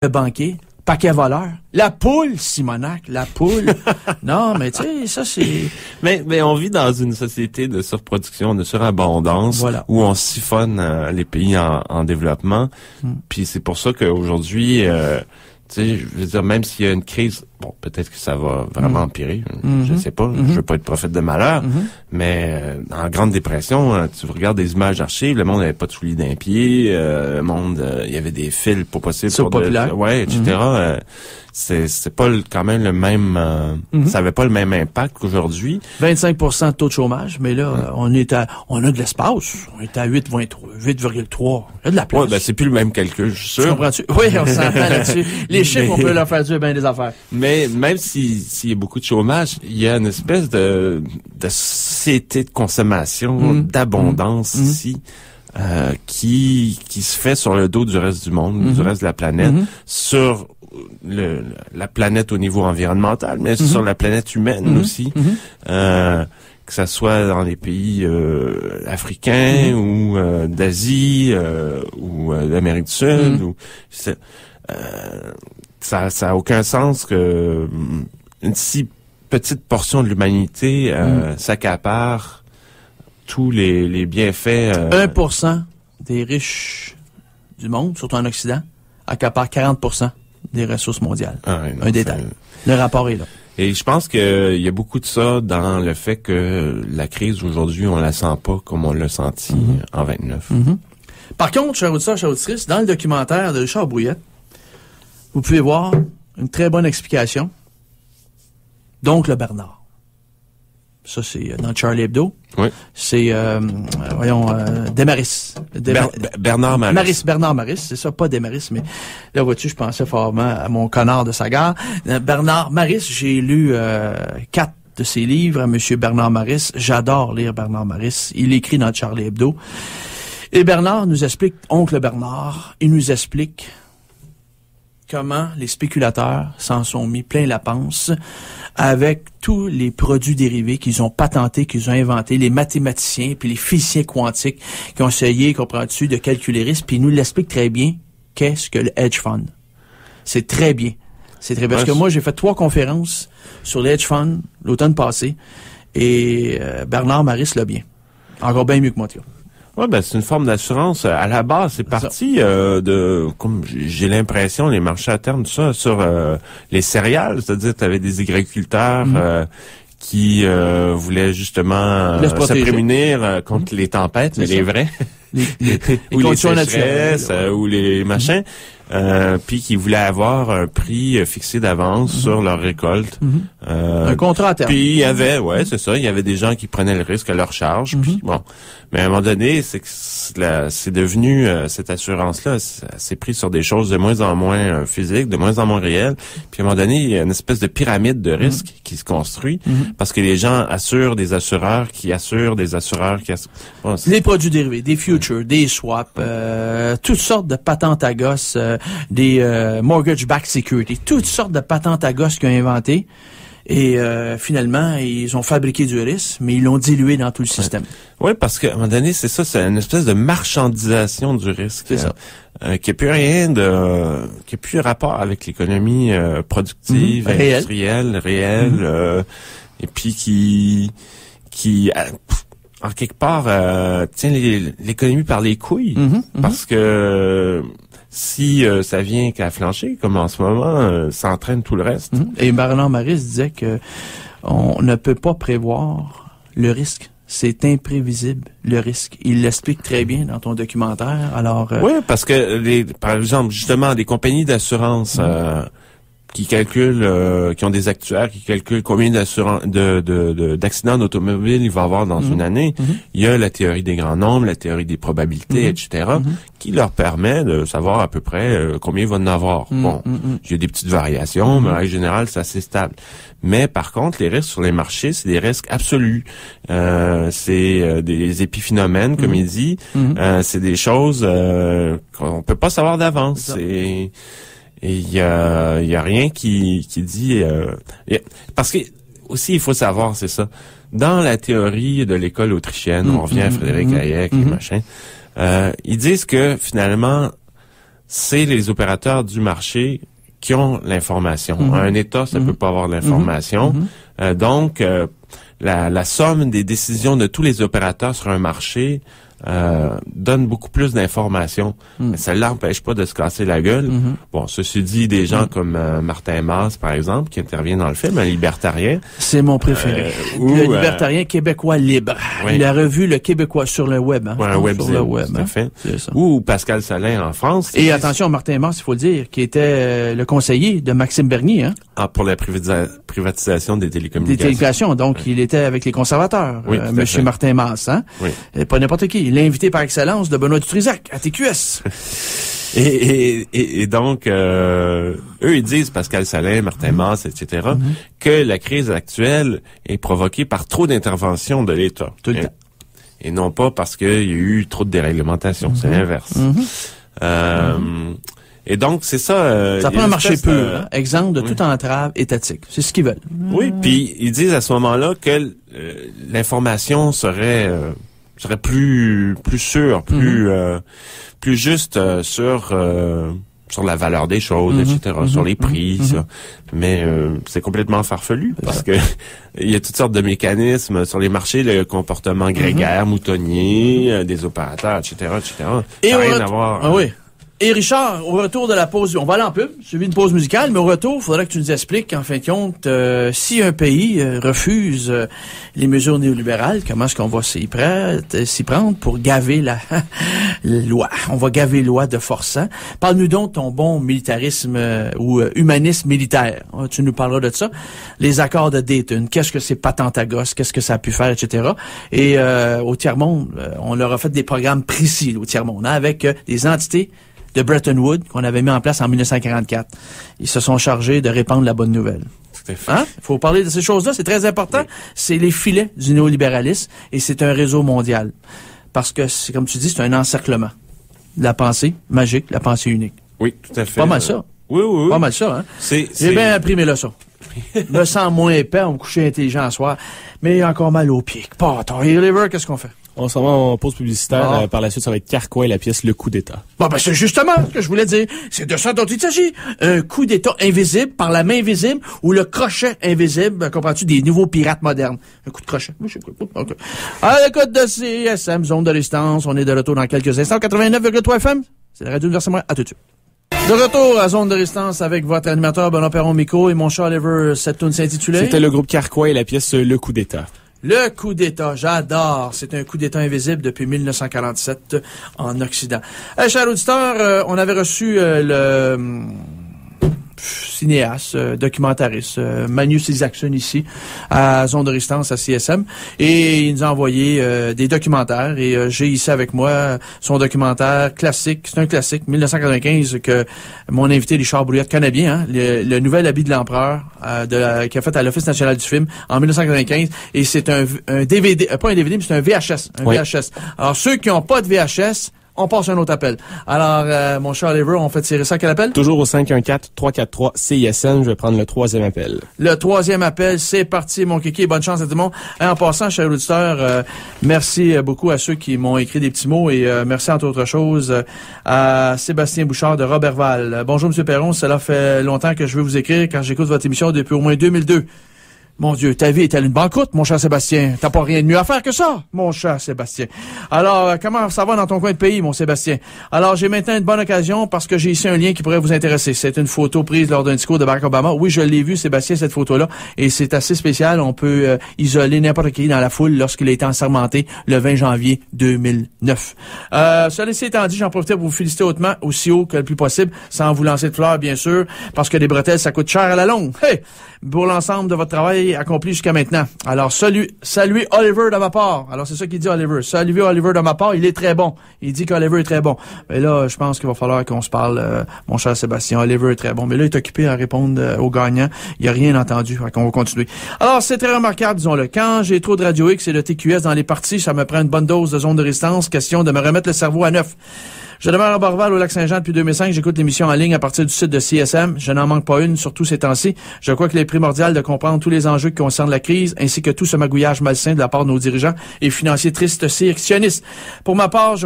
Le banquier, paquet voleur. La poule, Simonac, la poule. Non, mais tu sais, ça c'est... Mais on vit dans une société de surproduction, de surabondance, voilà, où on siphonne les pays en développement. Puis c'est pour ça qu'aujourd'hui, tu sais, je veux dire, même s'il y a une crise, bon, peut-être que ça va vraiment empirer. Je sais pas. Je veux pas être prophète de malheur. Mais en Grande Dépression, tu regardes des images d'archives, le monde n'avait pas de souliers d'un pied, le monde, il y avait des fils pas possibles pour populaire. Ouais, etc. C'est pas quand même le même, ça avait pas le même impact qu'aujourd'hui. 25% de taux de chômage, mais là, on a de l'espace. On est à 8,3. Il y a de la place. Ouais, ben, c'est plus le même calcul, je suis sûr. Comprends-tu? Oui, on s'entend là-dessus. Les chiffres, on peut leur faire dire bien des affaires. Mais même s'il y a beaucoup de chômage, il y a une espèce de société de consommation, d'abondance ici, qui se fait sur le dos du reste du monde, du reste de la planète, sur la planète au niveau environnemental, mais sur la planète humaine aussi. Que ça soit dans les pays africains ou d'Asie ou d'Amérique du Sud. Ou, ça a aucun sens que une si petite portion de l'humanité s'accapare tous les bienfaits. 1% des riches du monde, surtout en Occident, accapare 40% des ressources mondiales. Un détail. Le rapport est là. Et je pense qu'il y a beaucoup de ça dans le fait que la crise aujourd'hui, on la sent pas comme on l'a senti en 29. Par contre, chers auditeurs, chers auditrices, dans le documentaire de Richard Brouillette, vous pouvez voir une très bonne explication d'Oncle Bernard. Ça, c'est dans Charlie Hebdo. Oui. C'est, Desmaris. Bernard Maris. Bernard Maris, c'est ça, pas Desmaris, mais là, vois-tu, je pensais fortement à mon connard de Sagard. Bernard Maris, j'ai lu 4 de ses livres à Monsieur Bernard Maris. J'adore lire Bernard Maris. Il écrit dans Charlie Hebdo. Et Bernard nous explique, Oncle Bernard, il nous explique comment les spéculateurs s'en sont mis plein la panse avec tous les produits dérivés qu'ils ont patentés, qu'ils ont inventés, les mathématiciens puis les physiciens quantiques qui ont essayé, comprends-tu, de calculer les risques, puis ils nous l'expliquent très bien, qu'est-ce que le hedge fund. C'est très bien. C'est très bien. Parce que moi, j'ai fait 3 conférences sur le hedge fund l'automne passé et Bernard Maris l'a bien. Encore bien mieux que moi, tu vois. Ouais, ben c'est une forme d'assurance. À la base, c'est parti de, comme j'ai l'impression, les marchés à terme, tout ça, sur les céréales. C'est-à-dire, tu avais des agriculteurs qui voulaient justement se prémunir contre les tempêtes, mais les vrais. Ou les sécheresses, ou les machins. Puis qui voulaient avoir un prix fixé d'avance sur leur récolte. Un contrat à terme. Puis il y avait, c'est ça, il y avait des gens qui prenaient le risque à leur charge. Puis bon, mais à un moment donné, c'est devenu cette assurance-là, c'est pris sur des choses de moins en moins physiques, de moins en moins réelles. Puis à un moment donné, il y a une espèce de pyramide de risques qui se construit parce que les gens assurent des assureurs qui assurent des assureurs qui assurent. Bon, les produits dérivés, des futures, des swaps, toutes sortes de patentes à gosses, des mortgage-backed security, toutes sortes de patentes à gosses qu'ils ont inventées. Et finalement, ils ont fabriqué du risque, mais ils l'ont dilué dans tout le système. Oui, parce qu'à un moment donné, c'est ça, c'est une espèce de marchandisation du risque. C'est ça. Qui n'a plus rien qui n'a plus rapport avec l'économie productive, industrielle, réelle, et puis qui en quelque part tient l'économie par les couilles, parce que si ça vient qu'à flancher, comme en ce moment, ça entraîne tout le reste. Et Bernard Maris disait que on ne peut pas prévoir le risque. C'est imprévisible, le risque. Il l'explique très bien dans ton documentaire. Alors, oui, parce que par exemple, justement, des compagnies d'assurance qui calculent, qui ont des actuaires, qui calculent combien d'accidents d'automobile il va y avoir dans une année. Il y a la théorie des grands nombres, la théorie des probabilités, etc., qui leur permet de savoir à peu près combien il va en avoir. Bon, il y a des petites variations, mais en règle générale, c'est assez stable. Mais par contre, les risques sur les marchés, c'est des risques absolus. C'est des épiphénomènes, comme il dit. C'est des choses qu'on peut pas savoir d'avance. Et il y a rien qui dit parce que aussi il faut savoir, c'est ça. Dans la théorie de l'école autrichienne, on revient à Frédéric Hayek et machin. Ils disent que finalement c'est les opérateurs du marché qui ont l'information. Un État, ça peut pas avoir l'information. Donc, la somme des décisions de tous les opérateurs sur un marché donne beaucoup plus d'informations. Mais ça l'empêche pas de se casser la gueule. Bon, ceci dit, des gens comme Martin Masse, par exemple, qui intervient dans le film, un libertarien. C'est mon préféré. Le libertarien québécois libre. Oui. Il a revu le Québécois sur le web. Hein, un web, sur le web, tout à fait. C'est ça. Ou Pascal Salin en France. Et attention, Martin Masse, il faut le dire, qui était le conseiller de Maxime Bernier. Hein, pour la privatisation des télécommunications. Des télécommunications. Donc, il était avec les conservateurs, Oui, Monsieur Martin Masse. Hein? Oui. Et pas n'importe qui. L'invité par excellence de Benoît Dutrisac à TQS. Et donc, eux, ils disent, Pascal Salin, Martin Masse, etc., que la crise actuelle est provoquée par trop d'intervention de l'État. Tout le temps. Et non pas parce qu'il y a eu trop de déréglementation. C'est l'inverse. Et donc, c'est ça. Ça prend un marché pur. Hein? Exemple de toute entrave étatique. C'est ce qu'ils veulent. Oui, puis ils disent à ce moment-là que l'information serait plus sûre, plus juste sur la valeur des choses, etc., sur les prix, ça. Mais c'est complètement farfelu parce que il y a toutes sortes de mécanismes sur les marchés, le comportement grégaire, moutonnier, des opérateurs, etc., etc. Et ça n'a rien à voir. Ah oui. Et Richard, au retour de la pause, on va aller en pub, suivi une pause musicale, mais au retour, il faudra que tu nous expliques, en fin de compte, si un pays refuse les mesures néolibérales, comment est-ce qu'on va s'y prendre pour gaver la loi. On va gaver la loi de force. Hein? Parle-nous donc de ton bon militarisme ou humanisme militaire. Tu nous parleras de ça. Les accords de Dayton, qu'est-ce que c'est patente à gosse, qu'est-ce que ça a pu faire, etc. Et au tiers-monde, on leur a fait des programmes précis au tiers-monde, hein, avec des entités de Bretton Woods qu'on avait mis en place en 1944. Ils se sont chargés de répandre la bonne nouvelle. Hein? Il faut parler de ces choses-là, c'est très important. Oui. C'est les filets du néolibéralisme et c'est un réseau mondial. Parce que, c'est comme tu dis, c'est un encerclement. La pensée magique, la pensée unique. Oui, tout à fait. Pas mal ça. Oui. Pas mal ça, hein? J'ai bien imprimé le son. Me sens moins épais, on me couchait intelligent à soir, mais encore mal aux pieds. Ton Liver, qu'est-ce qu'on fait? On s'en va en pause publicitaire. Par la suite, ça va être Carquois et la pièce Le Coup d'État. Bon, ben, c'est justement ce que je voulais dire. C'est de ça dont il s'agit. Un coup d'État invisible par la main invisible ou le crochet invisible. Comprends-tu? Des nouveaux pirates modernes. Un coup de crochet. Oui, je sais pas. Okay. À l'écoute de CSM, zone de résistance. On est de retour dans quelques instants. 89,3 FM. C'est la radio universelle. À tout de suite. De retour à Zone de résistance avec votre animateur Benoît Perron-Micro et mon cher Oliver. Cette tune s'intitulait? C'était le groupe Carquois et la pièce Le Coup d'État. Le coup d'État, j'adore. C'est un coup d'État invisible depuis 1947 en Occident. Chers auditeurs, on avait reçu le cinéaste, documentariste, Magnus Isaacson ici, à Zone de Résistance, à CSM, et il nous a envoyé des documentaires, et j'ai ici avec moi son documentaire classique, c'est un classique, 1995, que mon invité Richard Brouillette connaît bien, hein, le nouvel habit de l'empereur, qui a fait à l'Office national du film en 1995, et c'est un DVD, pas un DVD, mais c'est un VHS, VHS. Alors, ceux qui n'ont pas de VHS, on passe un autre appel. Alors, mon cher Oliver, on fait tirer ça. Quel appel? Toujours au 514-343-CISN. Je vais prendre le troisième appel. Le troisième appel, c'est parti, mon kiki. Bonne chance à tout le monde. En passant, cher auditeur, merci beaucoup à ceux qui m'ont écrit des petits mots et merci, entre autres choses, à Sébastien Bouchard de Robertval. Bonjour, M. Perron. Cela fait longtemps que je veux vous écrire car j'écoute votre émission depuis au moins 2002. Mon Dieu, ta vie est-elle une banqueroute, mon cher Sébastien? T'as pas rien de mieux à faire que ça, mon cher Sébastien. Alors, comment ça va dans ton coin de pays, mon Sébastien? Alors, j'ai maintenant une bonne occasion parce que j'ai ici un lien qui pourrait vous intéresser. C'est une photo prise lors d'un discours de Barack Obama. Oui, je l'ai vu, Sébastien, cette photo-là. Et c'est assez spécial. On peut isoler n'importe qui dans la foule lorsqu'il a été assermenté le 20 janvier 2009. Cela étant dit, j'en profite pour vous féliciter hautement, aussi haut que le plus possible, sans vous lancer de fleurs, bien sûr, parce que des bretelles, ça coûte cher à la longue. Hey! Pour l'ensemble de votre travail accompli jusqu'à maintenant. Alors, saluez Oliver de ma part. Alors, c'est ça qu'il dit, Oliver. Saluez Oliver de ma part. Il est très bon. Il dit qu'Oliver est très bon. Mais là, je pense qu'il va falloir qu'on se parle, mon cher Sébastien. Oliver est très bon. Mais là, il est occupé à répondre aux gagnants. Il n'y a rien entendu. Fait qu'on va continuer. Alors, c'est très remarquable, disons-le. Quand j'ai trop de Radio X et de TQS dans les parties, ça me prend une bonne dose de zone de résistance. Question de me remettre le cerveau à neuf. Je demeure à Borval, au Lac-Saint-Jean depuis 2005. J'écoute l'émission en ligne à partir du site de CSM. Je n'en manque pas une, surtout ces temps-ci. Je crois qu'il est primordial de comprendre tous les enjeux qui concernent la crise, ainsi que tout ce magouillage malsain de la part de nos dirigeants et financiers tristes, sionistes. Pour ma part,